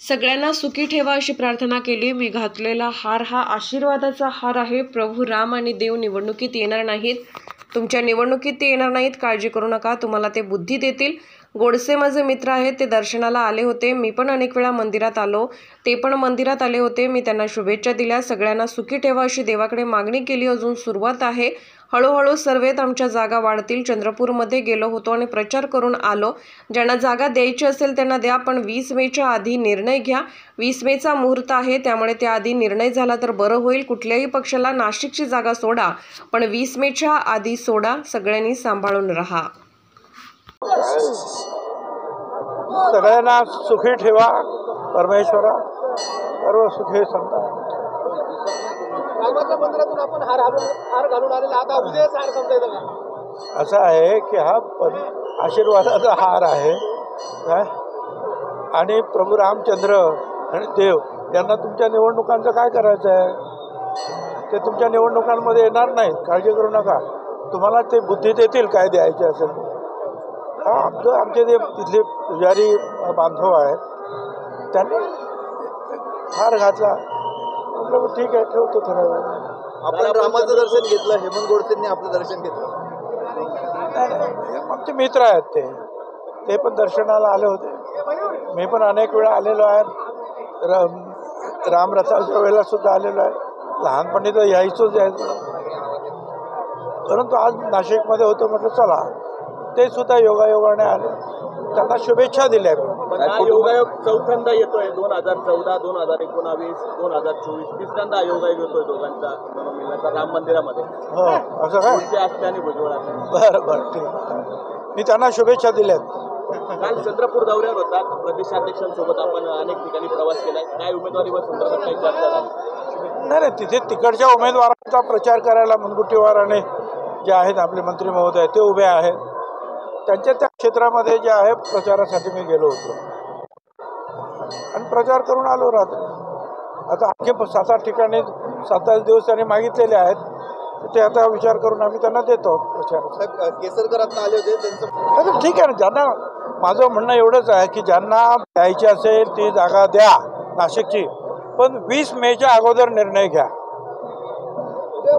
सगळ्यांना सुखी ठेवा अशी प्रार्थना केली। मी घातलेला हार हा आशीर्वादाचा हार आहे। प्रभू राम आणि देव निवडणुकीत येणार नाहीत, तुमच्या निवडणुकीत ते येणार नाहीत, काळजी करू नका, तुम्हाला ते बुद्धी देतील। गोडसे माझे मित्र आहेत, ते दर्शनाला आले होते, मी पण अनेक वेळा मंदिरात आलो, ते पण मंदिरात आले होते, मी त्यांना शुभेच्छा दिल्या। सगळ्यांना सुखी ठेवा अशी देवाकडे मागणी केली, अजून सुरुवात आहे। हळूहळू सर्वेत आमच्या जागा वाढतील। चंद्रपूरमध्ये गेलो होतो आणि प्रचार करून आलो, ज्यांना जागा द्यायची असेल त्यांना द्या, पण 20 मेच्या आधी निर्णय घ्या। 20 मेचा मुहूर्त आहे, त्यामुळे त्याआधी निर्णय झाला तर बरं होईल। कुठल्याही पक्षाला नाशिकची जागा सोडा, पण 20 मेच्या आधी सोडा। सगळ्यांनी सांभाळून राहा। सगळ्यांना सुखी ठेवा परमेश्वरा, सर्व सुखी संता। रामाच्या मंदिरातून आपण हार घालून आलेला, आता उद्याच हार समजा येतं का? असं आहे की हा आशीर्वादाचा हार आहे काय, आणि प्रभू रामचंद्र आणि देव यांना तुमच्या निवडणुकांचं काय करायचं आहे, ते तुमच्या निवडणुकांमध्ये येणार नाहीत, काळजी करू नका, तुम्हाला ते बुद्धी देतील काय द्यायचे असेल। हा आमचे जे तिथले पुजारी बांधव आहेत त्यांनी हार घातला, म्हटलं ठीक आहे ठेवतो थोडा वेळ। आपण रामाचं दर्शन घेतलं, हेमंत गोडसेंनी आपलं दर्शन घेतलं। नाही, आमचे मित्र आहेत, ते पण दर्शनाला आले होते, मी पण अनेक वेळा आलेलो आहे, रामरथाच्या वेळेला सुद्धा आलेलो आहे, लहानपणी तर यायचंच, परंतु आज नाशिकमध्ये होतो, म्हटलं चला, ते सुद्धा योगायोगाने आले, त्यांना शुभेच्छा दिल्या। योगायोग चौथ्यांदा येतोय, 2014, 2019, 2024 तिसऱ्यांदा योगायोग येतोय दोघांचा मिळण्याचा राम मंदिरामध्ये। हो असं काय, असते आणि भुजबळ बरं बरं ठीक, मी त्यांना शुभेच्छा दिल्यात। काल चंद्रपूर दौऱ्यावर होता, प्रदेशाध्यक्षांसोबत आपण अनेक ठिकाणी प्रवास केलाय, काय उमेदवारीवर संदर्भात काही चर्चा झाली? नाही, तिथे तिकडच्या उमेदवारांचा प्रचार करायला मुनगुटीवाराने जे आहेत आपले मंत्री महोदय ते उभे आहेत, त्यांच्या त्या क्षेत्रामध्ये जे आहे प्रचारासाठी मी गेलो होतो आणि प्रचार करून आलो रात्री। आता आणखी 7-8 ठिकाणी 7-8 दिवस त्यांनी मागितलेले आहेत, ते आता विचार करून आम्ही त्यांना देतो प्रचार। केसरकर आता आले होते, त्यांचं ठीक आहे ना, ज्यांना, माझं म्हणणं एवढंच आहे की ज्यांना द्यायची असेल ती जागा द्या नाशिकची, पण 20 मेच्या अगोदर निर्णय घ्या। उद्या